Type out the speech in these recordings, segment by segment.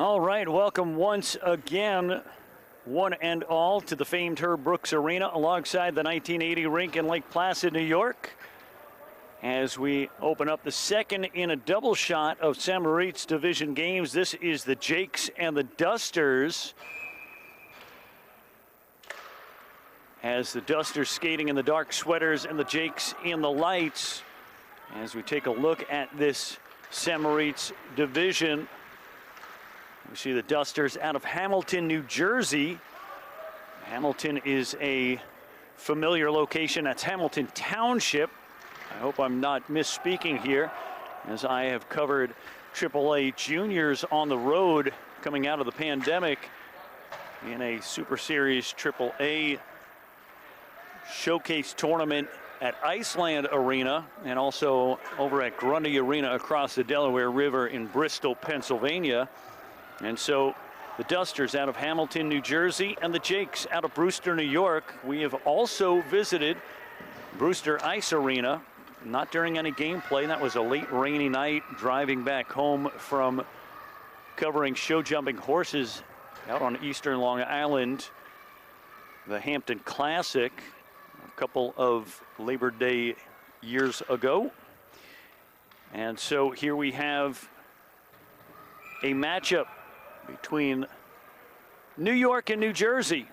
All right, welcome once again, one and all, to the famed Herb Brooks Arena alongside the 1980 rink in Lake Placid, New York. As we open up the second in a double shot of St. Moritz Division games, this is the Jakes and the Dusters. As the Dusters skating in the dark sweaters and the Jakes in the lights. As we take a look at this St. Moritz Division, we see the Dusters out of Hamilton, New Jersey. Hamilton is a familiar location. That's Hamilton Township. I hope I'm not misspeaking here, as I have covered AAA juniors on the road coming out of the pandemic in a Super Series AAA showcase tournament at Iceland Arena and also over at Grundy Arena across the Delaware River in Bristol, Pennsylvania. And so the Dusters out of Hamilton, New Jersey, and the Jakes out of Brewster, New York. We have also visited Brewster Ice Arena, not during any gameplay. That was a late rainy night driving back home from covering show jumping horses out on eastern Long Island, the Hampton Classic, a couple of Labor Day years ago. And so here we have a matchup between New York and New Jersey,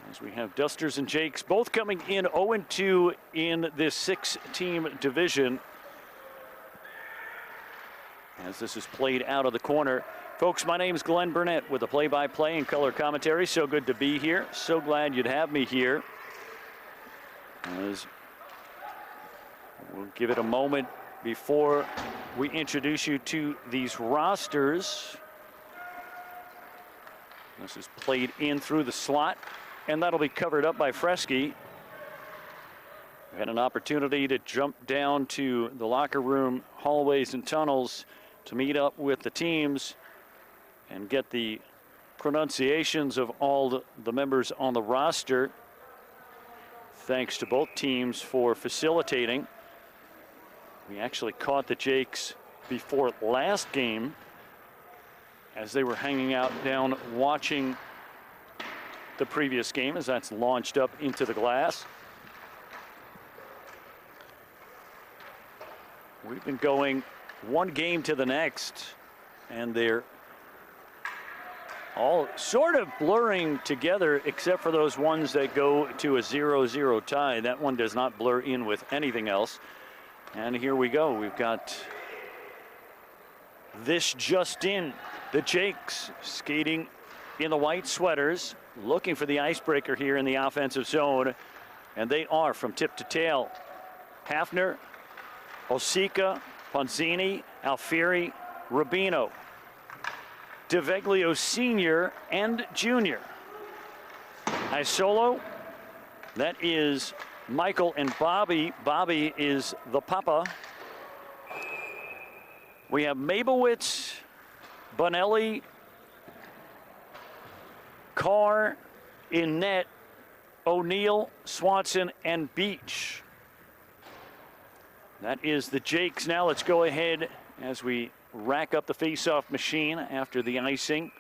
as we have Dusters and Jakes both coming in 0-2 in this 6-team division, as this is played out of the corner. Folks, my name is Glenn Burnett with the play-by-play and color commentary. So good to be here. So glad you'd have me here. As we'll give it a moment before we introduce you to these rosters. This is played in through the slot, and that'll be covered up by Fresky. We had an opportunity to jump down to the locker room hallways and tunnels to meet up with the teams and get the pronunciations of all the members on the roster. Thanks to both teams for facilitating. We actually caught the Jakes before last game as they were hanging out down watching the previous game, as that's launched up into the glass. We've been going one game to the next, and they're all sort of blurring together except for those ones that go to a 0-0 tie. That one does not blur in with anything else. And here we go. We've got this just in. The Jakes skating in the white sweaters, looking for the icebreaker here in the offensive zone. And they are from tip to tail. Hafner, Osika, Ponzini, Alfieri, Rubino, DeVeglio Sr. and Jr. Isolo, that is Michael and Bobby. Bobby is the papa. We have Mabowitz, Bonelli, Carr in net, O'Neill, Swanson, and Beach. That is the Jakes. Now let's go ahead as we rack up the face-off machine after the icing.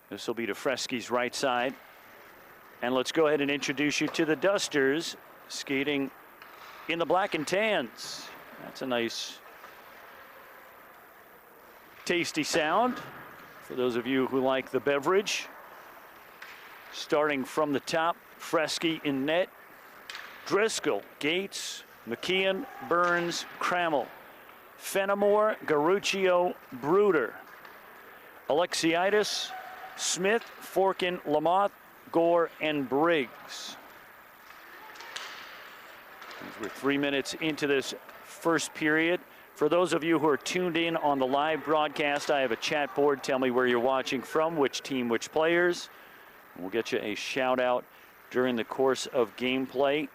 This will be to Fresky's right side. And let's go ahead and introduce you to the Dusters skating in the black and tans. That's a nice, tasty sound for those of you who like the beverage. Starting from the top, Fresky in net, Driscoll, Gates, McKeon, Burns, Crammel, Fenimore, Garuccio, Bruder, Alexiitis, Smith, Forkin, Lamoth, Gore, and Briggs. We're 3 minutes into this first period. For those of you who are tuned in on the live broadcast, I have a chat board. Tell me where you're watching from, which team, which players. We'll get you a shout out during the course of gameplay.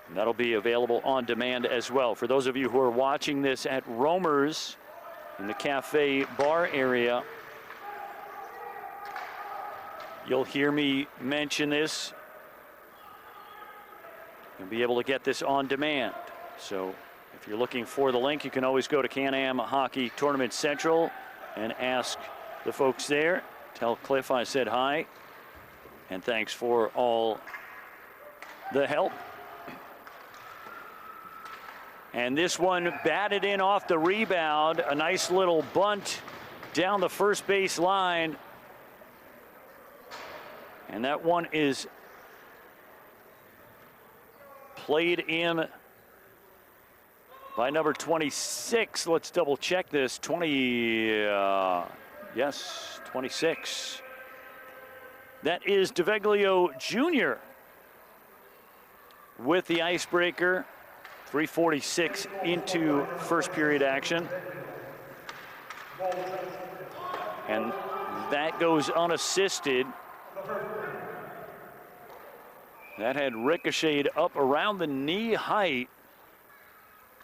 And that'll be available on demand as well. For those of you who are watching this at Romer's in the cafe bar area, you'll hear me mention this. You'll be able to get this on demand. So If you're looking for the link, you can always go to CANAM Hockey Tournament Central and ask the folks there. Tell Cliff I said hi, and thanks for all the help. And this one batted in off the rebound. A nice little bunt down the first base line. And that one is played in by number 26. Let's double check this. 26. That is DeVeglio Jr. with the icebreaker. 3:46 into first period action. And that goes unassisted. That had ricocheted up around the knee height.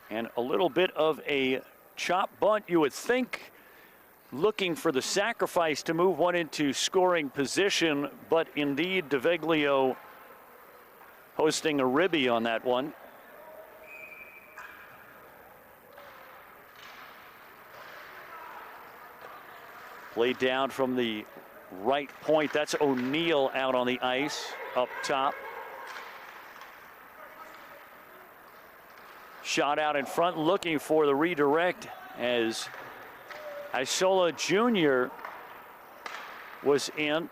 And a little bit of a chop bunt, you would think, looking for the sacrifice to move one into scoring position, but indeed DeVeglio hosting a ribby on that one. Played down from the right point. That's O'Neill out on the ice up top. Shot out in front, looking for the redirect as Isola Jr. was in.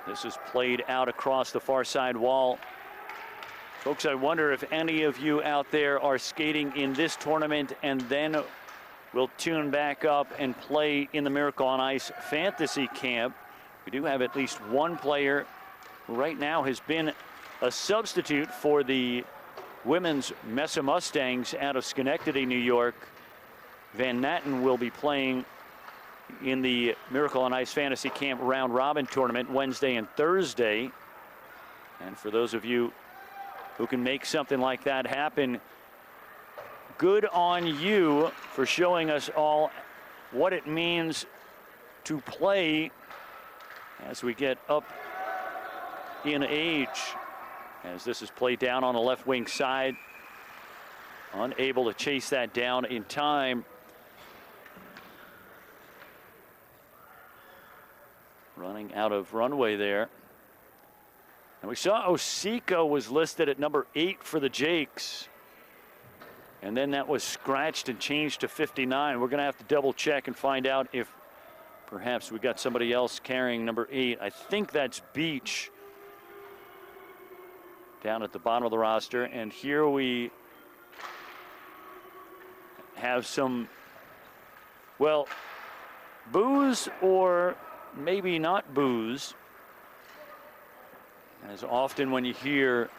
This is played out across the far side wall. Folks, I wonder if any of you out there are skating in this tournament and then will tune back up and play in the Miracle on Ice Fantasy Camp. We do have at least one player who right now has been a substitute for the women's Mesa Mustangs out of Schenectady, New York. Van Natten will be playing in the Miracle on Ice Fantasy Camp round robin tournament Wednesday and Thursday. And for those of you who can make something like that happen, good on you for showing us all what it means to play as we get up in age. As this is played down on the left wing side, unable to chase that down in time. Running out of runway there. And we saw Osico was listed at number 8 for the Jakes. And then that was scratched and changed to 59. We're going to have to double check and find out if perhaps we got somebody else carrying number 8. I think that's Beach down at the bottom of the roster. And here we have some, well, booze or maybe not booze. As often when you hear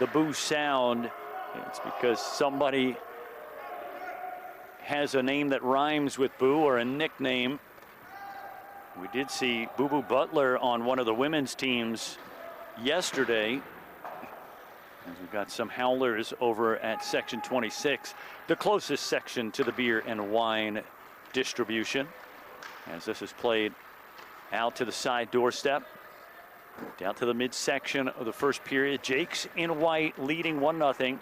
the boo sound, it's because somebody has a name that rhymes with boo or a nickname. We did see Boo Boo Butler on one of the women's teams yesterday. As we've got some howlers over at section 26, the closest section to the beer and wine distribution. As this is played out to the side doorstep. Down to the midsection of the first period. Jakes in white leading 1-0.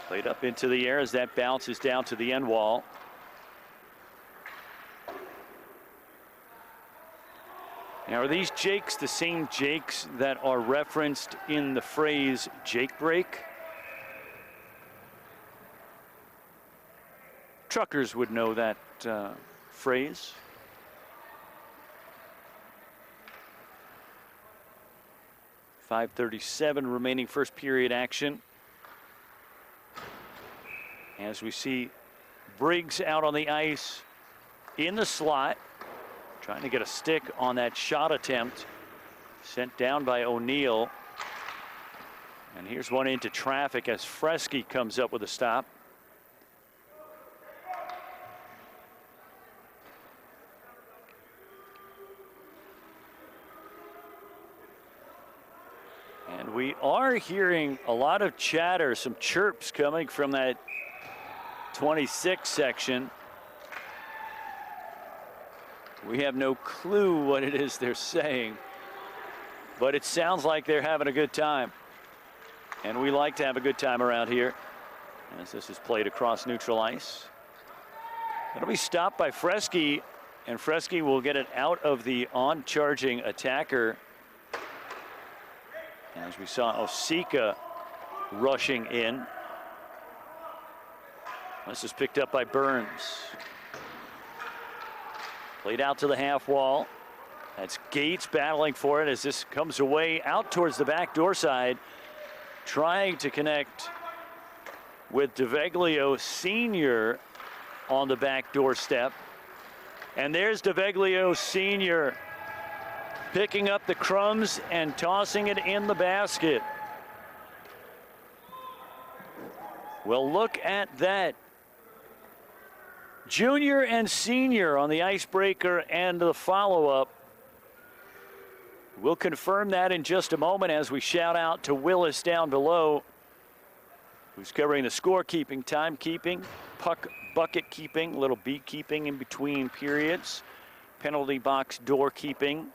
Played up into the air as that bounces down to the end wall. Now, are these Jakes the same Jakes that are referenced in the phrase Jake break? Truckers would know that phrase. .537 remaining first period action. As we see Briggs out on the ice in the slot, trying to get a stick on that shot attempt. Sent down by O'Neill. And here's one into traffic as Fresky comes up with a stop. And we are hearing a lot of chatter, some chirps coming from that 26 section. We have no clue what it is they're saying, but it sounds like they're having a good time. And we like to have a good time around here as this is played across neutral ice. It'll be stopped by Fresky, and Fresky will get it out of the on-charging attacker. As we saw Osika rushing in. This is picked up by Burns. Played out to the half wall. That's Gates battling for it as this comes away out towards the back door side. Trying to connect with DeVeglio Sr. on the back doorstep. And there's DeVeglio Sr. picking up the crumbs and tossing it in the basket. Well, look at that. Junior and senior on the icebreaker and the follow-up. We'll confirm that in just a moment as we shout out to Willis down below, who's covering the scorekeeping, timekeeping, puck bucket keeping, little beat keeping in between periods, penalty box door keeping.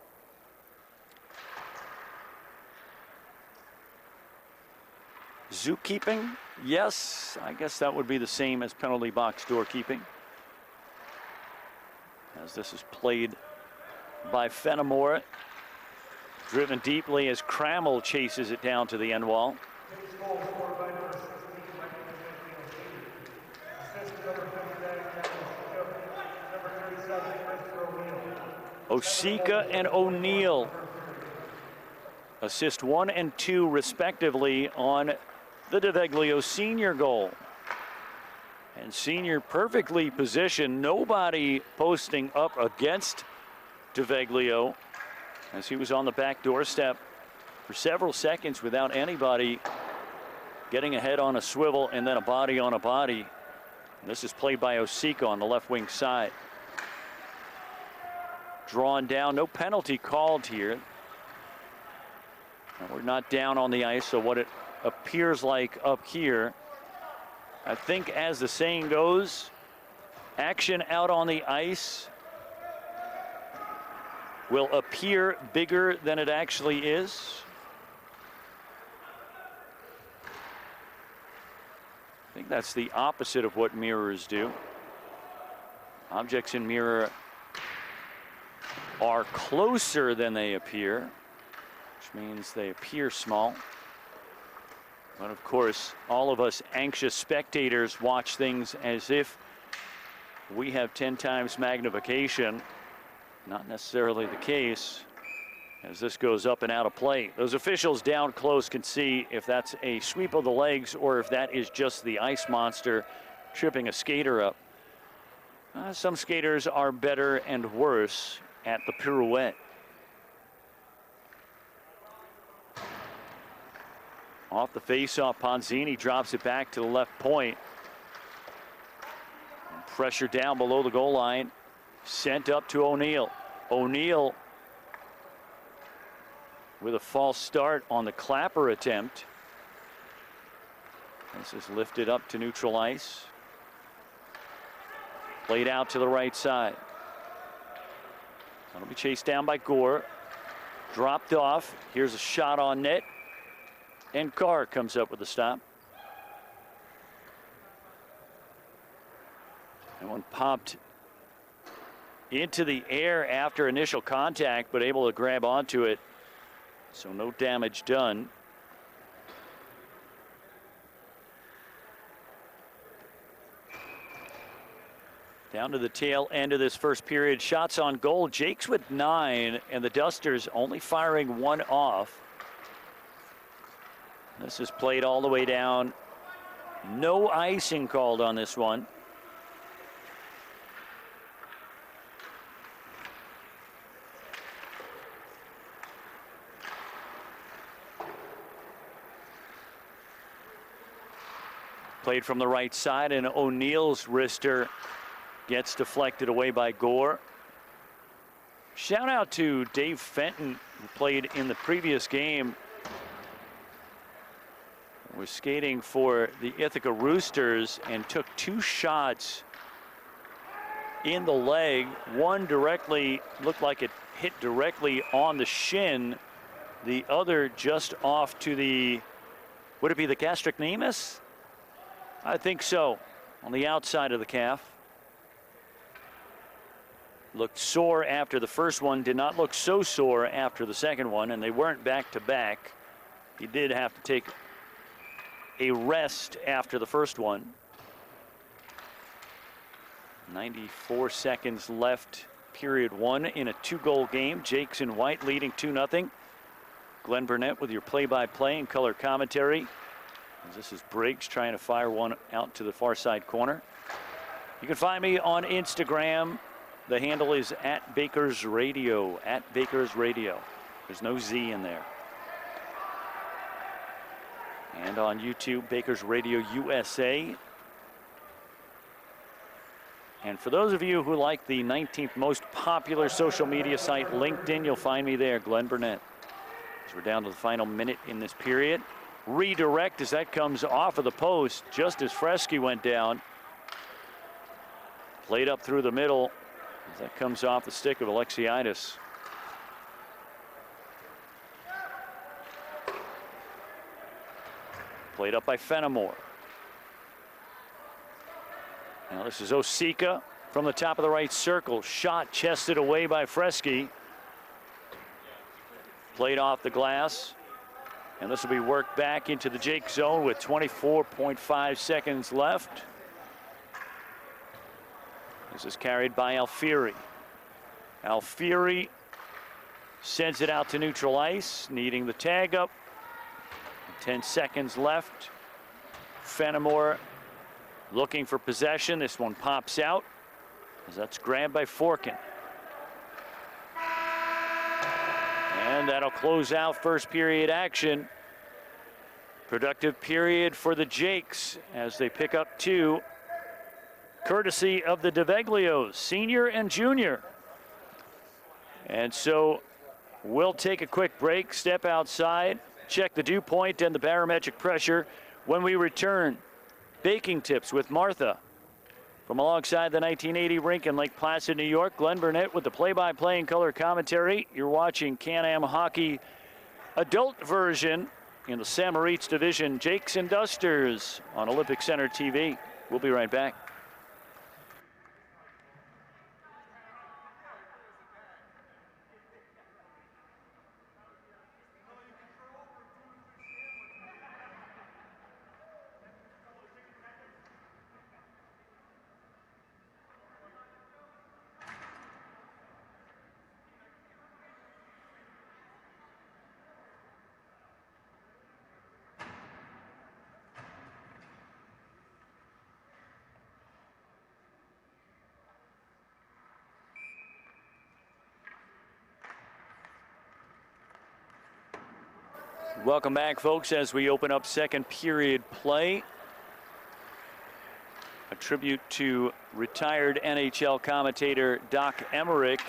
Zookeeping? Yes, I guess that would be the same as penalty box door keeping. As this is played by Fenimore, driven deeply as Krammel chases it down to the end wall. Osika and O'Neill. Assist 1 and 2 respectively on the DeVeglio Sr. goal. And Sr. perfectly positioned, nobody posting up against DeVeglio as he was on the back doorstep for several seconds without anybody getting a head on a swivel and then a body on a body. And this is played by Osika on the left wing side. Drawn down, no penalty called here. And we're not down on the ice, so what it appears like up here, I think as the saying goes, action out on the ice will appear bigger than it actually is. I think that's the opposite of what mirrors do. Objects in mirror are closer than they appear, which means they appear small. But of course, all of us anxious spectators watch things as if we have 10 times magnification. Not necessarily the case as this goes up and out of play. Those officials down close can see if that's a sweep of the legs or if that is just the ice monster tripping a skater up. Some skaters are better and worse at the pirouette. Off the faceoff, Ponzini drops it back to the left point. And pressure down below the goal line. Sent up to O'Neill. O'Neill with a false start on the Clapper attempt. This is lifted up to neutral ice. Played out to the right side. That'll be chased down by Gore. Dropped off. Here's a shot on net. And Carr comes up with a stop. That one popped into the air after initial contact, but able to grab onto it. So no damage done. Down to the tail end of this first period. Shots on goal. Jake's with 9, and the Dusters only firing 1 off. This is played all the way down. No icing called on this one. Played from the right side, and O'Neill's wrister gets deflected away by Gore. Shout out to Dave Fenton, who played in the previous game. Was skating for the Ithaca Roosters and took 2 shots in the leg. One directly looked like it hit directly on the shin. The other just off to the, would it be the gastrocnemius? I think so, on the outside of the calf. Looked sore after the first one, did not look so sore after the second one, and they weren't back to back. He did have to take a rest after the first one. 94 seconds left, period one in a 2-goal game. Jakes and White leading 2-0. Glenn Burnett with your play-by-play and color commentary. This is Briggs trying to fire one out to the far side corner. You can find me on Instagram. The handle is @BakersRadio, @BakersRadio. There's no Z in there. And on YouTube, Bakers Radio USA. And for those of you who like the 19th most popular social media site, LinkedIn, you'll find me there, Glenn Burnett. As we're down to the final minute in this period. Redirect as that comes off of the post, just as Fresky went down. Played up through the middle as that comes off the stick of Alexiadis. Played up by Fenimore. Now this is Osika from the top of the right circle. Shot chested away by Fresky. Played off the glass. And this will be worked back into the Jake zone with 24.5 seconds left. This is carried by Alfieri. Alfieri sends it out to neutral ice, needing the tag up. 10 seconds left. Fenimore looking for possession. This one pops out as that's grabbed by Forkin. And that'll close out first period action. Productive period for the Jakes as they pick up 2, courtesy of the DeVeglios, senior and junior. And so we'll take a quick break, step outside, check the dew point and the barometric pressure. When we return, baking tips with Martha. From alongside the 1980 rink in Lake Placid, New York, Glenn Burnett with the play-by-play and color commentary. You're watching CANAM Hockey adult version in the San Moritz Division, Jakes and Dusters on Olympic Center TV. We'll be right back. Welcome back, folks, as we open up second period play. A tribute to retired NHL commentator Doc Emmerich.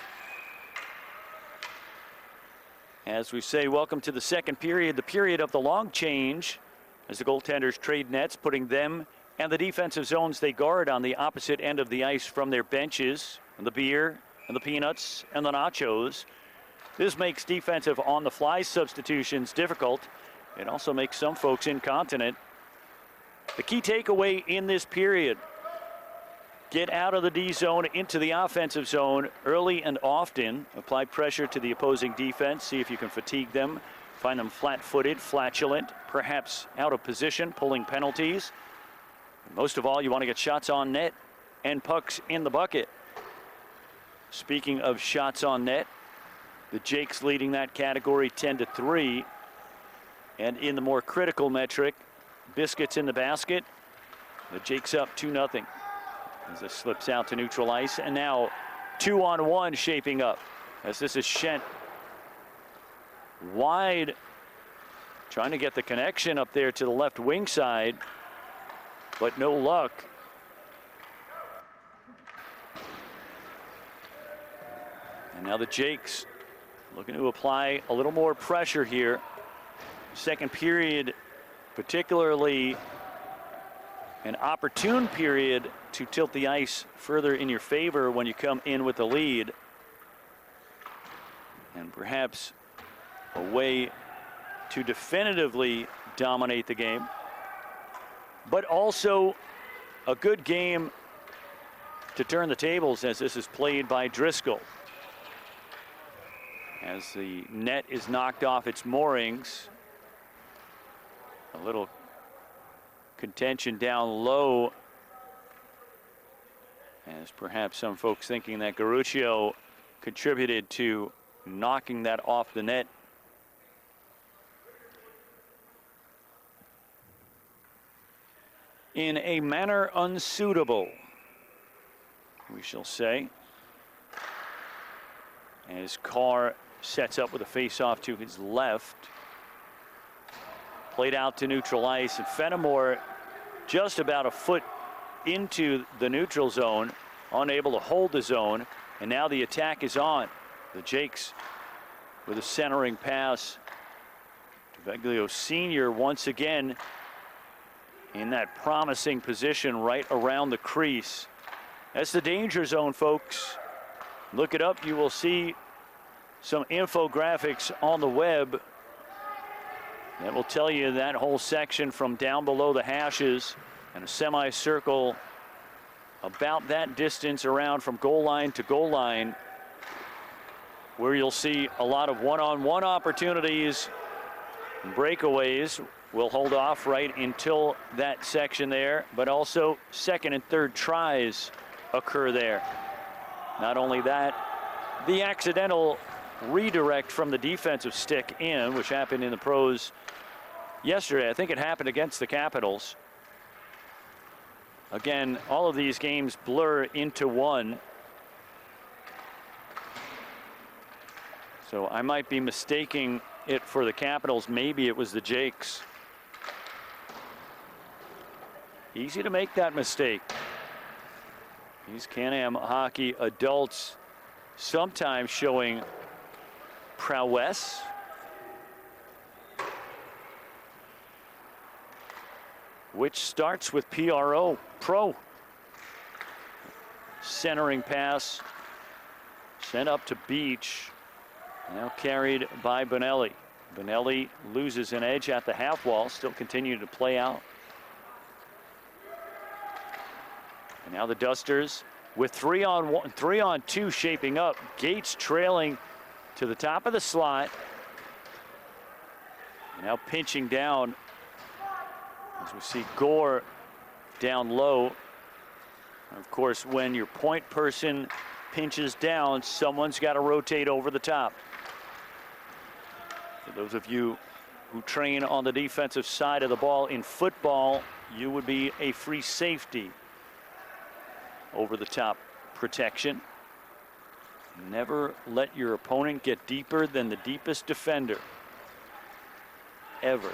As we say, welcome to the second period, the period of the long change, as the goaltenders trade nets, putting them and the defensive zones they guard on the opposite end of the ice from their benches, and the beer and the peanuts and the nachos. This makes defensive on-the-fly substitutions difficult. It also makes some folks incontinent. The key takeaway in this period: get out of the D zone into the offensive zone early and often. Apply pressure to the opposing defense. See if you can fatigue them. Find them flat-footed, flatulent, perhaps out of position, pulling penalties. Most of all, you want to get shots on net and pucks in the bucket. Speaking of shots on net, the Jakes leading that category 10-3. And in the more critical metric, biscuits in the basket, the Jakes up 2-0. As this slips out to neutral ice. And now 2-on-1 shaping up. As this is Schent wide, trying to get the connection up there to the left wing side, but no luck. And now the Jakes looking to apply a little more pressure here. Second period, particularly an opportune period to tilt the ice further in your favor when you come in with the lead. And perhaps a way to definitively dominate the game. But also a good game to turn the tables as this is played by Driscoll. As the net is knocked off its moorings. A little contention down low, as perhaps some folks thinking that Garuccio contributed to knocking that off the net. In a manner unsuitable, we shall say, as Carr sets up with a face-off to his left. Played out to neutral ice, and Fenimore just about a foot into the neutral zone, unable to hold the zone, and now the attack is on. The Jakes with a centering pass. Veglio Sr. once again in that promising position right around the crease. That's the danger zone, folks. Look it up. You will see some infographics on the web that will tell you that whole section from down below the hashes and a semicircle about that distance around from goal line to goal line, where you'll see a lot of one-on-one opportunities and breakaways. We'll hold off right until that section there, but also second and third tries occur there. Not only that, the accidental redirect from the defensive stick in, which happened in the pros yesterday. I think it happened against the Capitals. Again, all of these games blur into one. So I might be mistaking it for the Capitals. Maybe it was the Jakes. Easy to make that mistake. These Can-Am hockey adults sometimes showing prowess. Which starts with Pro. Centering pass sent up to Beach. Now carried by Bonelli. Bonelli loses an edge at the half wall, still continuing to play out. And now the Dusters with 3-on-1, 3-on-2 shaping up. Gates trailing to the top of the slot. And now pinching down as we see Gore down low. Of course, when your point person pinches down, someone's got to rotate over the top. For those of you who train on the defensive side of the ball in football, you would be a free safety. Over the top protection. Never let your opponent get deeper than the deepest defender. Ever.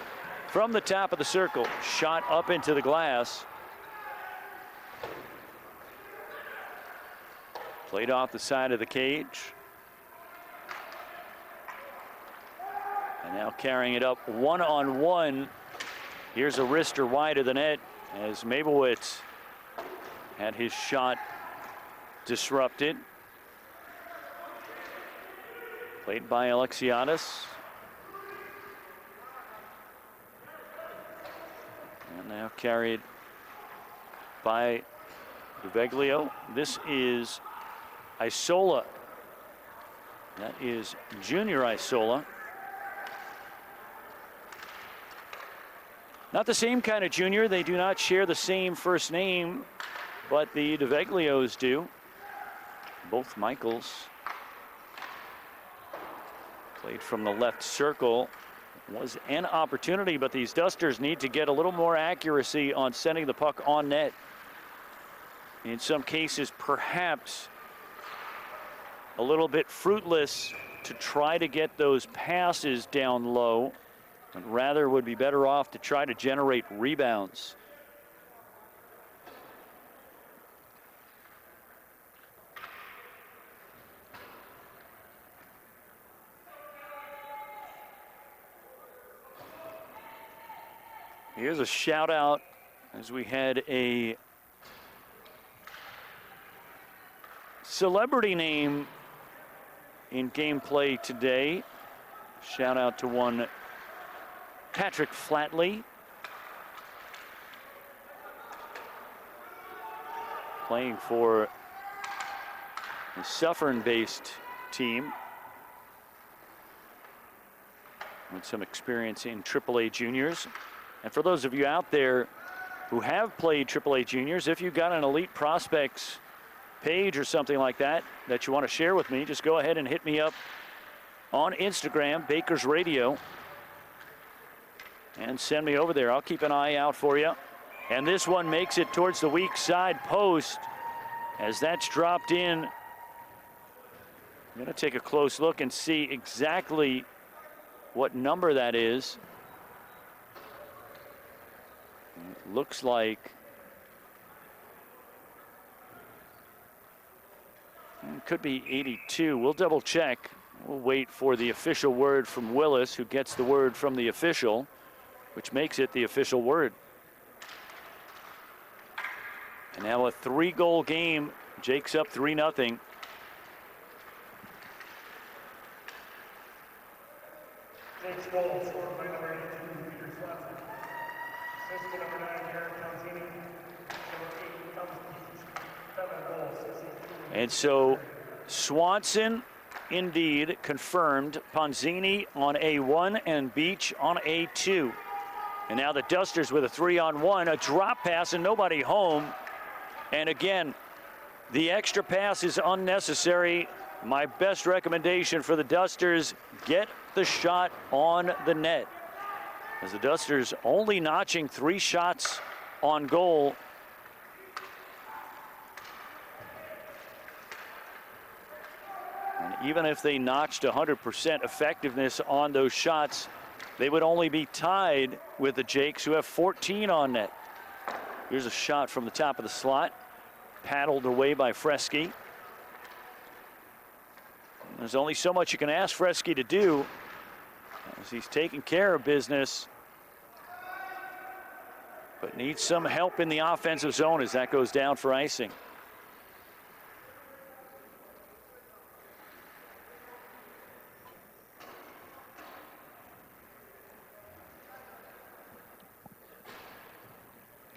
From the top of the circle, shot up into the glass. Played off the side of the cage. And now carrying it up one-on-one. Here's a wrister wide of the net as Mabowitz had his shot disrupted. Played by Alexiadis. And now carried by Veglio. This is Isola. That is Junior Isola. Not the same kind of junior. They do not share the same first name, but the DeVeglios do. Both Michaels. Played from the left circle. Was an opportunity, but these Dusters need to get a little more accuracy on sending the puck on net. In some cases, perhaps a little bit fruitless to try to get those passes down low, but rather would be better off to try to generate rebounds. Here's a shout out as we had a celebrity name in gameplay today. Shout out to one Patrick Flatley, playing for a Suffern-based team with some experience in AAA juniors. And for those of you out there who have played AAA juniors, if you've got an Elite Prospects page or something like that that you want to share with me, just go ahead and hit me up on Instagram, Bakers Radio, and send me over there. I'll keep an eye out for you. And this one makes it towards the weak side post as that's dropped in. I'm going to take a close look and see exactly what number that is. It looks like it could be 82. We'll double check. We'll wait for the official word from Willis, who gets the word from the official, which makes it the official word. And now a 3-goal game. Jake's up 3-0. Jake's goal scored by number 18, Peter Swanson. Assist to number 9, Aaron Calzini. Number 8, 7 goals, 62. And so Swanson indeed confirmed. Ponzini on A1 and Beach on A2. And now the Dusters with a 3-on-1, a drop pass and nobody home. And again, the extra pass is unnecessary. My best recommendation for the Dusters, get the shot on the net. As the Dusters only notching 3 shots on goal. And even if they notched 100% effectiveness on those shots, they would only be tied with the Jakes, who have 14 on net. Here's a shot from the top of the slot, paddled away by Fresky. There's only so much you can ask Fresky to do as he's taking care of business, but needs some help in the offensive zone as that goes down for icing.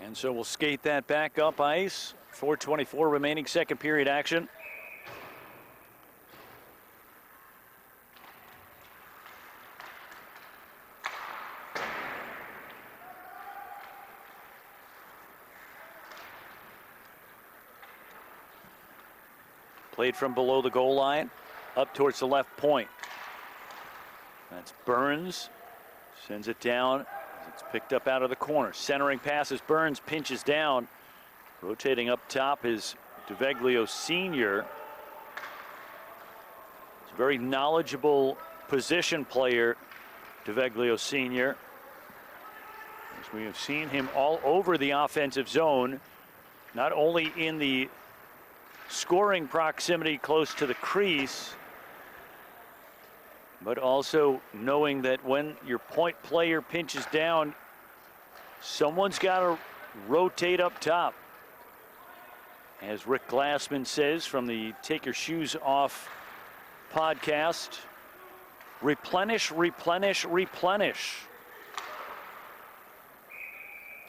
And so we'll skate that back up ice. 4:24 remaining second period action. Played from below the goal line up towards the left point. That's Burns. Sends it down. It's picked up out of the corner. Centering passes. Burns pinches down. Rotating up top is DeVeglio Sr. He's a very knowledgeable position player, DeVeglio Sr. As we have seen him all over the offensive zone, not only in the scoring proximity close to the crease, but also knowing that when your point player pinches down, someone's got to rotate up top. As Rick Glassman says from the Take Your Shoes Off podcast, replenish, replenish, replenish.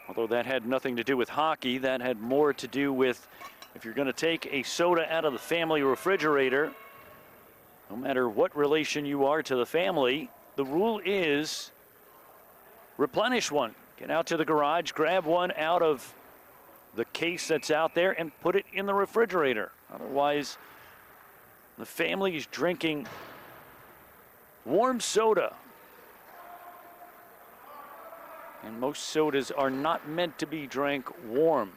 Although that had nothing to do with hockey, that had more to do with if you're going to take a soda out of the family refrigerator, no matter what relation you are to the family, the rule is replenish one. Get out to the garage, grab one out of the case that's out there and put it in the refrigerator. Otherwise, the family is drinking warm soda. And most sodas are not meant to be drank warm.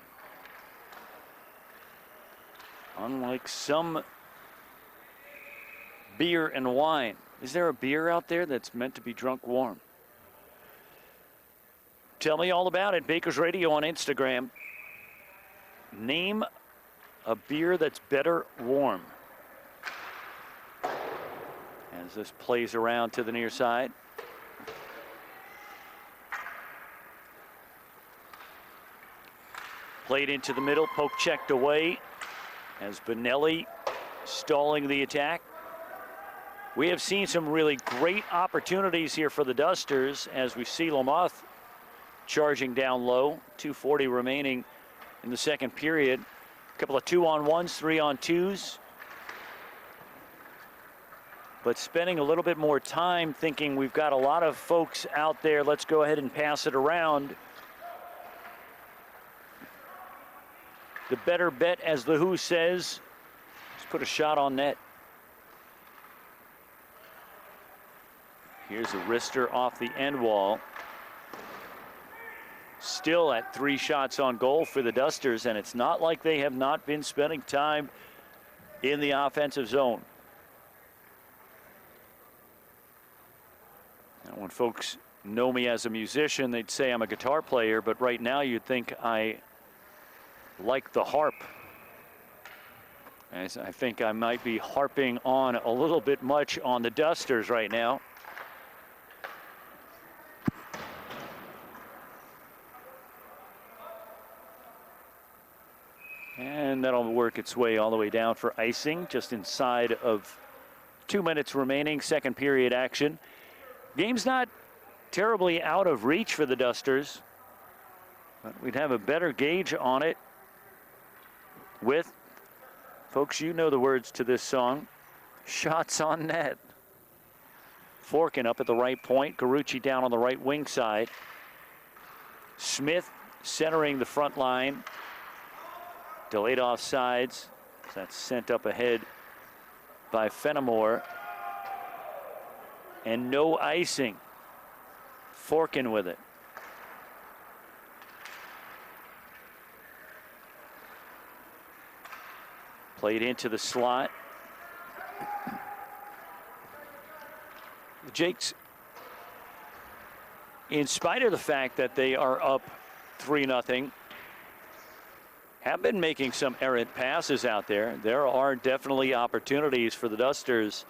Unlike some beer and wine. Is there a beer out there that's meant to be drunk warm? Tell me all about it. Bakers Radio on Instagram. Name a beer that's better warm. As this plays around to the near side. Played into the middle, poke checked away as Benelli stalling the attack. We have seen some really great opportunities here for the Dusters as we see Lamoth charging down low. 2:40 remaining in the second period. A couple of 2-on-1s, 3-on-2s. But spending a little bit more time thinking we've got a lot of folks out there. Let's go ahead and pass it around. The better bet, as the Who says, is put a shot on net. Here's a wrister off the end wall. Still at 3 shots on goal for the Dusters, and it's not like they have not been spending time in the offensive zone. Now, when folks know me as a musician, they'd say I'm a guitar player, but right now you'd think I like the harp. As I think I might be harping on a little bit much on the Dusters right now. And that'll work its way all the way down for icing, just inside of 2 minutes remaining, second period action. Game's not terribly out of reach for the Dusters, but we'd have a better gauge on it with, folks, you know the words to this song, shots on net. Forkin up at the right point, Garucci down on the right wing side. Smith centering the front line. Delayed offsides. That's sent up ahead by Fenimore. And no icing. Forkin with it. Played into the slot. The Jakes, in spite of the fact that they are up 3-0, have been making some errant passes out there. There are definitely opportunities for the Dusters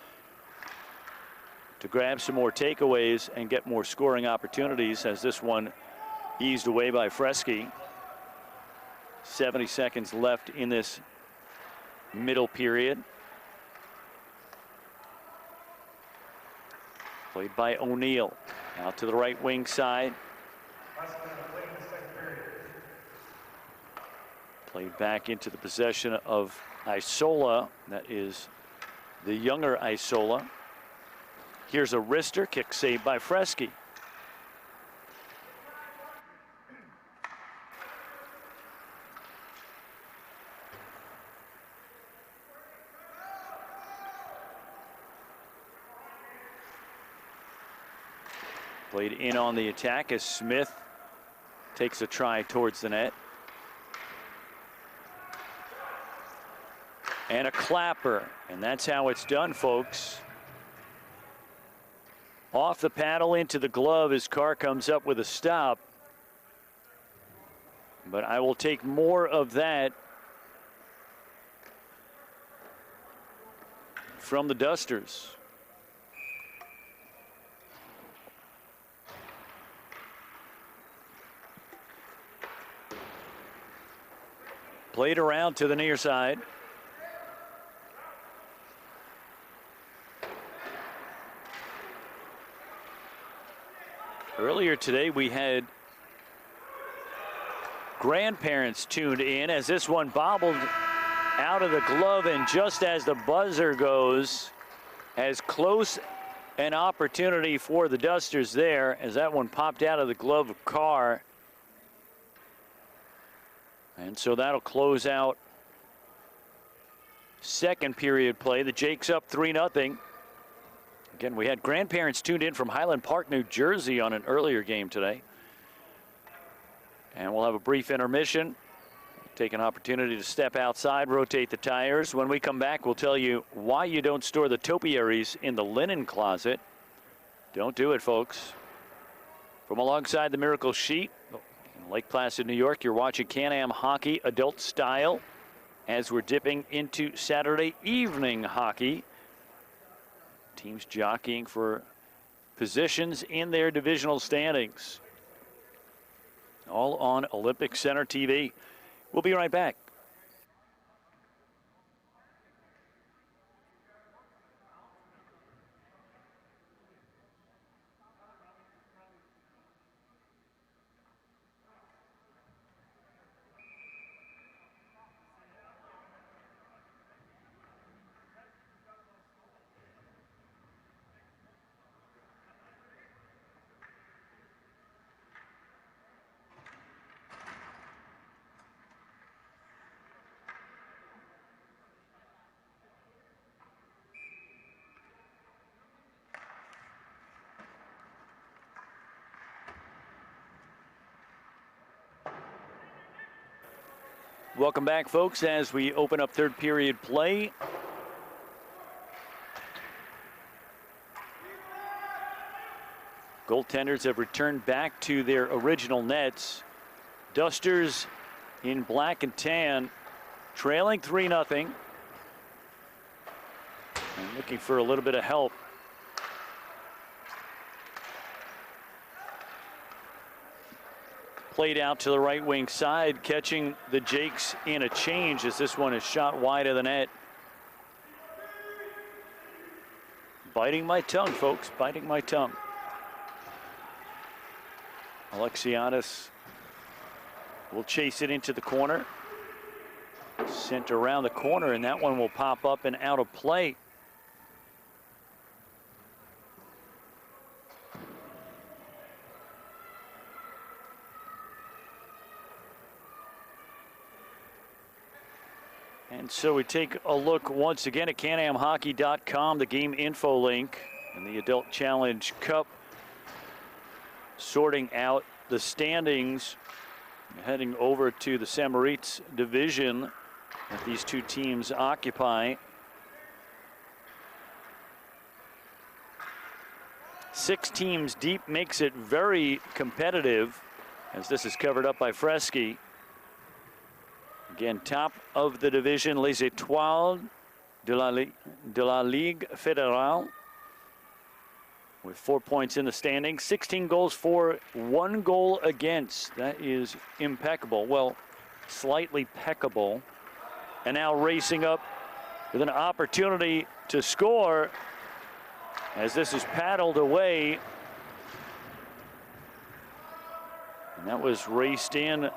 to grab some more takeaways and get more scoring opportunities, as this one eased away by Fresky. 70 seconds left in this middle period. Played by O'Neill. Out to the right wing side. Played back into the possession of Isola. That is the younger Isola. Here's a wrister, kick saved by Fresky. Played in on the attack as Smith takes a try towards the net. And a clapper, and that's how it's done, folks. Off the paddle into the glove as Carr comes up with a stop. But I will take more of that from the Dusters. Played around to the near side. Earlier today, we had grandparents tuned in as this one bobbled out of the glove, and just as the buzzer goes, as close an opportunity for the Dusters there as that one popped out of the glove of Carr. And so that'll close out second period play. The Jakes up 3-0. Again, we had grandparents tuned in from Highland Park, New Jersey on an earlier game today. And we'll have a brief intermission. Take an opportunity to step outside, rotate the tires. When we come back, we'll tell you why you don't store the topiaries in the linen closet. Don't do it, folks. From alongside the Miracle Sheet in Lake Placid, New York, you're watching CANAM hockey adult style as we're dipping into Saturday evening hockey. Teams jockeying for positions in their divisional standings. All on Olympic Center TV. We'll be right back. Welcome back, folks, as we open up third period play. Goaltenders have returned back to their original nets. Dusters in black and tan, trailing 3-0. And looking for a little bit of help. Played out to the right wing side, catching the Jakes in a change as this one is shot wide of the net. Biting my tongue, folks, biting my tongue. Alexiadis will chase it into the corner. Sent around the corner, and that one will pop up and out of play. And so we take a look once again at CanAmHockey.com, the game info link, and the Adult Challenge Cup. Sorting out the standings, heading over to the St. Moritz division that these two teams occupy. 6 teams deep makes it very competitive, as this is covered up by Fresky. Again, top of the division, Les Étoiles de la Ligue Fédérale, with 4 points in the standings, 16 goals for, 1 goal against. That is impeccable. Well, slightly peccable. And now racing up with an opportunity to score as this is paddled away. And that was raced in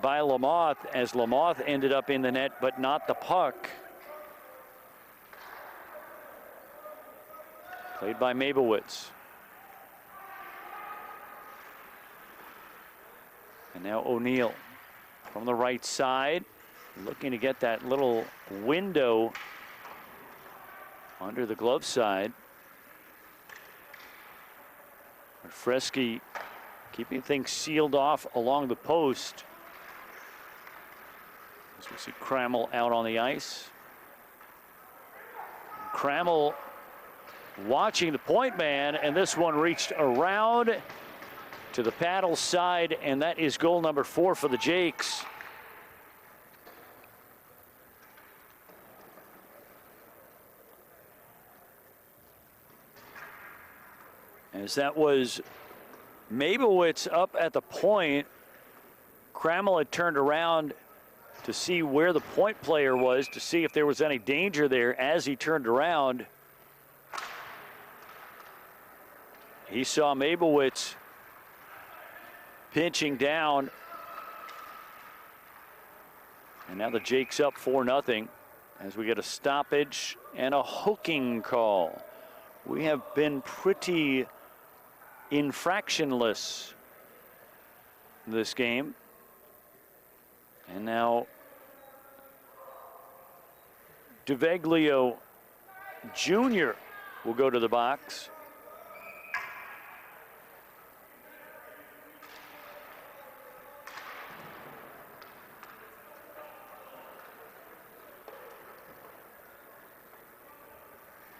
by Lamoth, as Lamoth ended up in the net, but not the puck. Played by Mabowitz. And now O'Neill from the right side, looking to get that little window under the glove side. But Fresky keeping things sealed off along the post. As we see Kramel out on the ice. Kramel watching the point man, and this one reached around to the paddle side, and that is goal number 4 for the Jakes. As that was Mabowitz up at the point, Kramel had turned around to see where the point player was, to see if there was any danger there. As he turned around, he saw Mabowitz pinching down. And now the Jakes up 4-0 as we get a stoppage and a hooking call. We have been pretty infractionless this game. And now DeVeglio Jr. will go to the box.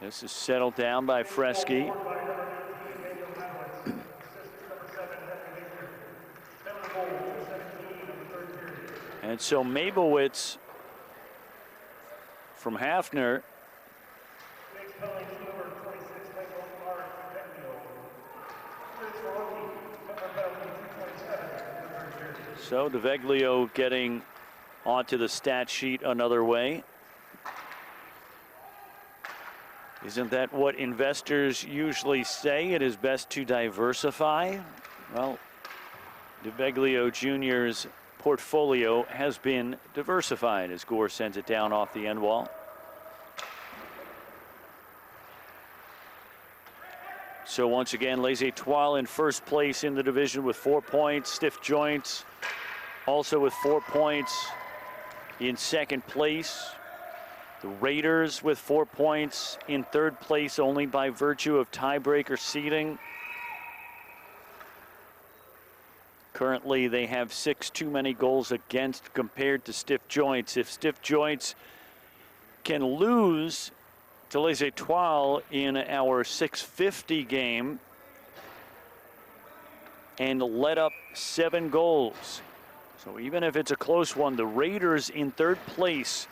This is settled down by Fresky. And so Mabowitz from Hafner. So DeVeglio getting onto the stat sheet another way. Isn't that what investors usually say? It is best to diversify. Well, DeVeglio Jr.'s portfolio has been diversified as Gore sends it down off the end wall. So once again, Les Étoiles in first place in the division with 4 points. Stiff Joints also with 4 points in second place. The Raiders with 4 points in third place only by virtue of tiebreaker seeding. Currently, they have 6 too many goals against compared to Stiff Joints. If Stiff Joints can lose to Les Etoiles in our 6:50 game and let up 7 goals, so even if it's a close one, the Raiders in 3rd place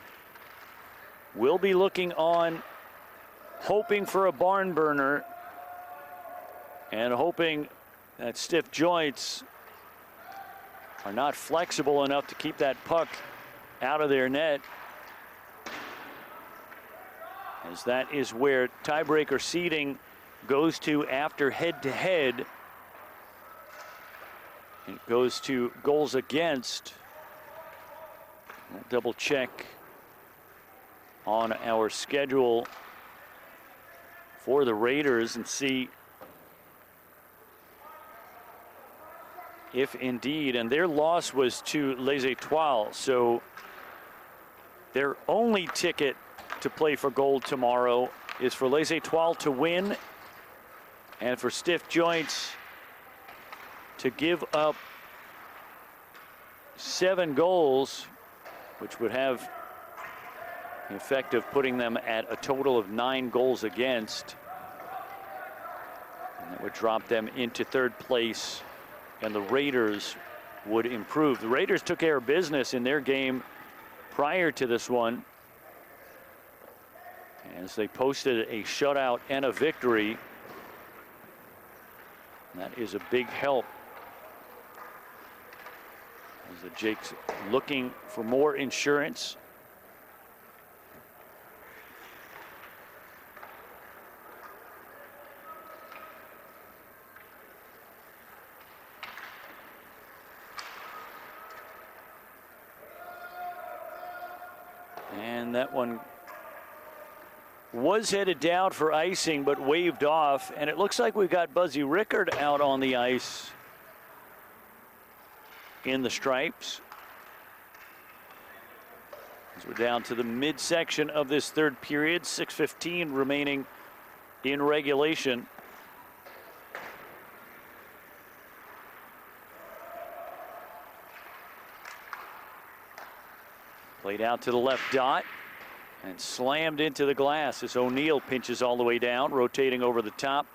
will be looking on, hoping for a barn burner and hoping that Stiff Joints are not flexible enough to keep that puck out of their net, as that is where tiebreaker seeding goes to after head-to-head. It goes to goals against. We'll double check on our schedule for the Raiders and see if indeed, and their loss was to Les Etoiles, so their only ticket to play for gold tomorrow is for Les Etoiles to win and for Stiff Joints to give up 7 goals, which would have the effect of putting them at a total of 9 goals against. And that would drop them into 3rd place, and the Raiders would improve. The Raiders took care of business in their game prior to this one, as they posted a shutout and a victory. And that is a big help, as the Jakes looking for more insurance. And that one was headed down for icing, but waved off. And it looks like we've got Buzzy Rickard out on the ice in the stripes, as we're down to the midsection of this 3rd period. 6:15 remaining in regulation. Played out to the left dot and slammed into the glass as O'Neill pinches all the way down, rotating over the top.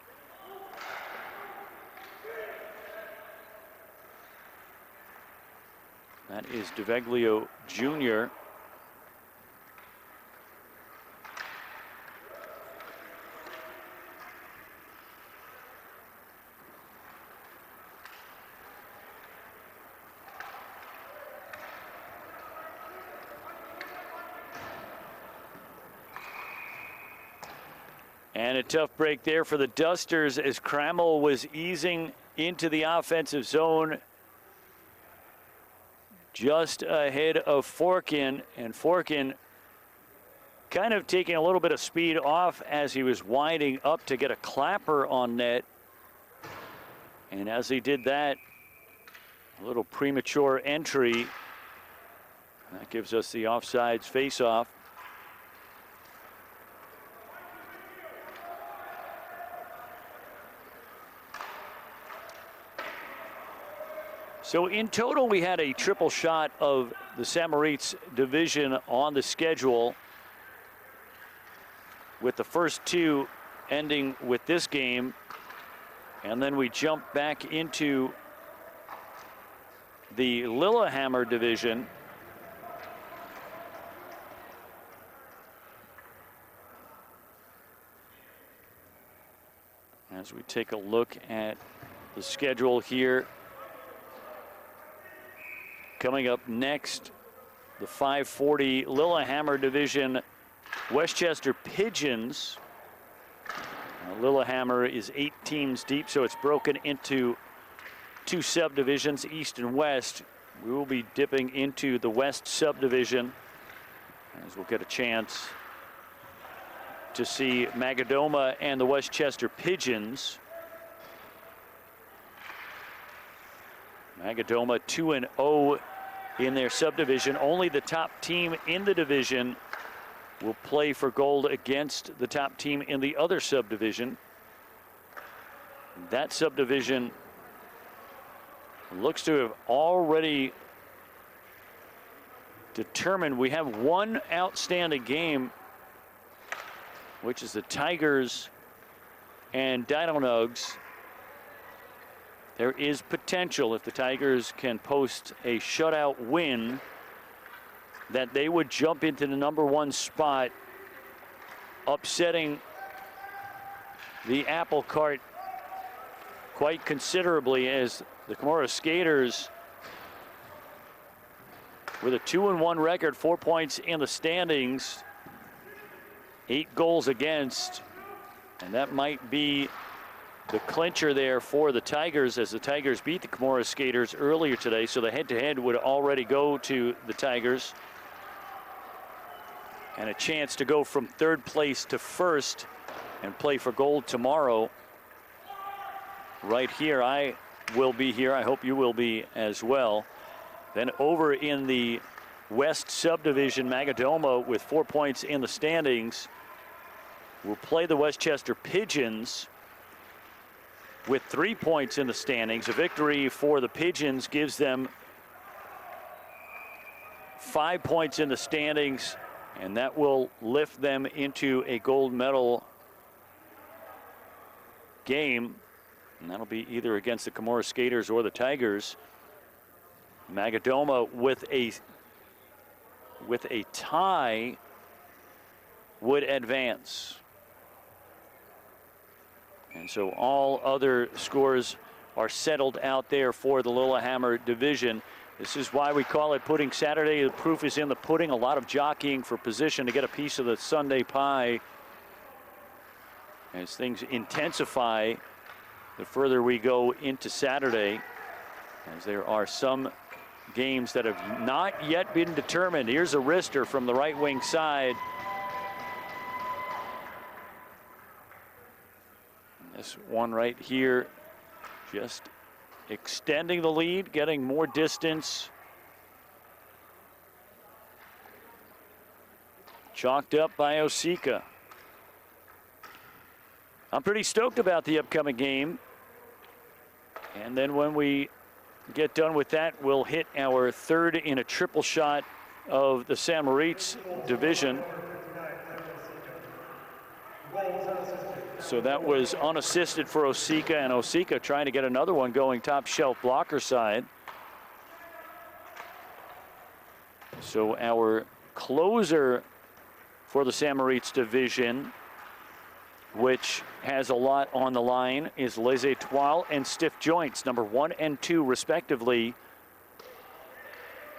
That is DeVeglio Jr. And a tough break there for the Dusters as Kramel was easing into the offensive zone just ahead of Forkin, and Forkin kind of taking a little bit of speed off as he was winding up to get a clapper on net. And as he did that, a little premature entry. That gives us the offsides face-off. So in total, we had a triple shot of the St. Moritz division on the schedule, with the first 2 ending with this game. And then we jump back into the Lillehammer division. As we take a look at the schedule here. Coming up next, the 540 Lillehammer division, Westchester Pigeons. Lillehammer is 8 teams deep, so it's broken into 2 subdivisions, East and West. We will be dipping into the West subdivision, as we'll get a chance to see Magadoma and the Westchester Pigeons. Magadoma 2-0 in their subdivision. Only the top team in the division will play for gold against the top team in the other subdivision. That subdivision looks to have already determined we have one outstanding game, which is the Tigers and Dino Nugs. There is potential, if the Tigers can post a shutout win, that they would jump into the #1 spot, upsetting the apple cart quite considerably, as the Camorra Skaters, with a 2-1 record, 4 points in the standings, 8 goals against, and that might be the clincher there for the Tigers, as the Tigers beat the Camorra Skaters earlier today, so the head-to-head would already go to the Tigers. And a chance to go from 3rd place to 1st and play for gold tomorrow. Right here, I will be here. I hope you will be as well. Then over in the West Subdivision, Magadoma with 4 points in the standings will play the Westchester Pigeons with 3 points in the standings. A victory for the Pigeons gives them 5 points in the standings, and that will lift them into a gold medal game. And that'll be either against the Camorra Skaters or the Tigers. Magadoma with a tie would advance. And so all other scores are settled out there for the Lillehammer division. This is why we call it Pudding Saturday. The proof is in the pudding. A lot of jockeying for position to get a piece of the Sunday pie. As things intensify the further we go into Saturday, as there are some games that have not yet been determined. Here's a wrister from the right wing side. This one right here, just extending the lead, getting more distance. Chalked up by Osika. I'm pretty stoked about the upcoming game. And then when we get done with that, we'll hit our 3rd in a triple shot of the San Moritz division. So that was unassisted for Osika, and Osika trying to get another one going top shelf blocker side. So our closer for the San Moritz division, which has a lot on the line, is Les Etoiles and Stiff Joints, number 1 and 2 respectively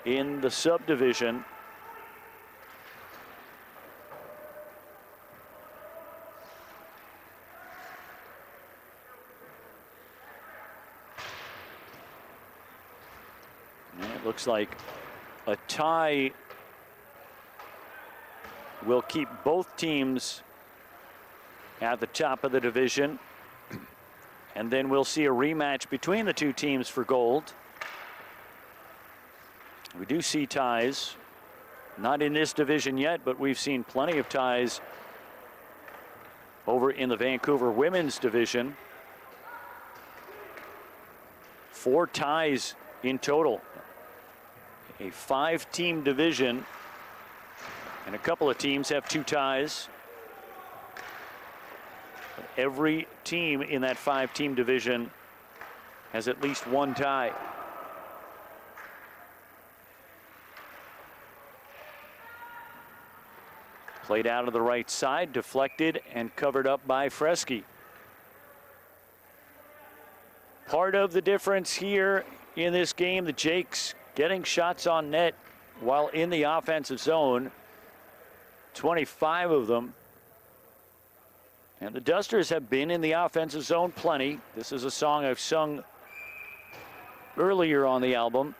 in the subdivision. And it looks like a tie will keep both teams at the top of the division. And then we'll see a rematch between the two teams for gold. We do see ties, not in this division yet, but we've seen plenty of ties over in the Vancouver women's division. 4 ties in total. A 5-team division, and a couple of teams have 2 ties. Every team in that 5-team division has at least 1 tie. Played out of the right side, deflected and covered up by Fresky. Part of the difference here in this game, the Jakes getting shots on net while in the offensive zone, 25 of them. And the Dusters have been in the offensive zone plenty. This is a song I've sung earlier on the album.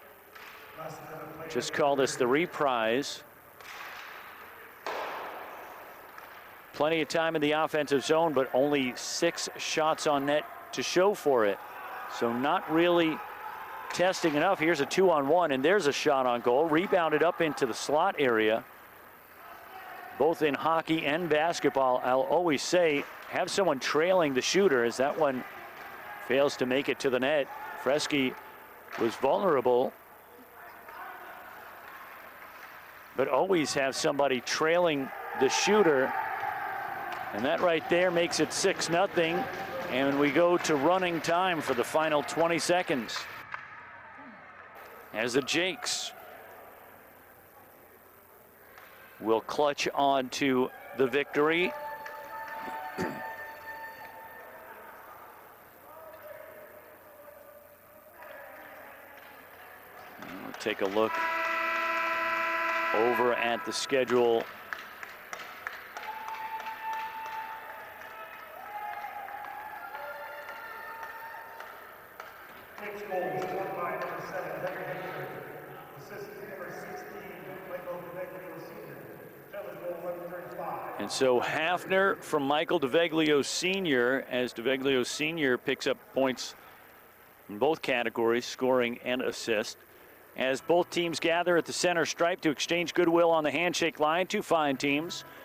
Just call this the reprise. Plenty of time in the offensive zone, but only 6 shots on net to show for it. So not really testing enough. Here's a 2-on-1, and there's a shot on goal. Rebounded up into the slot area. Both in hockey and basketball, I'll always say, have someone trailing the shooter, as that one fails to make it to the net. Fresky was vulnerable, but always have somebody trailing the shooter. And that right there makes it 6-0. And we go to running time for the final 20 seconds. As the Jakes will clutch on to the victory. We'll take a look over at the schedule. Six goals scored by number 7, Henry Hector. Assist number 16, Michael DeVeglio Sr. Challenge goal 135. And so Hafner from Michael DeVeglio Sr. as DeVeglio Sr. picks up points in both categories, scoring and assist. As both teams gather at the center stripe to exchange goodwill on the handshake line, two fine teams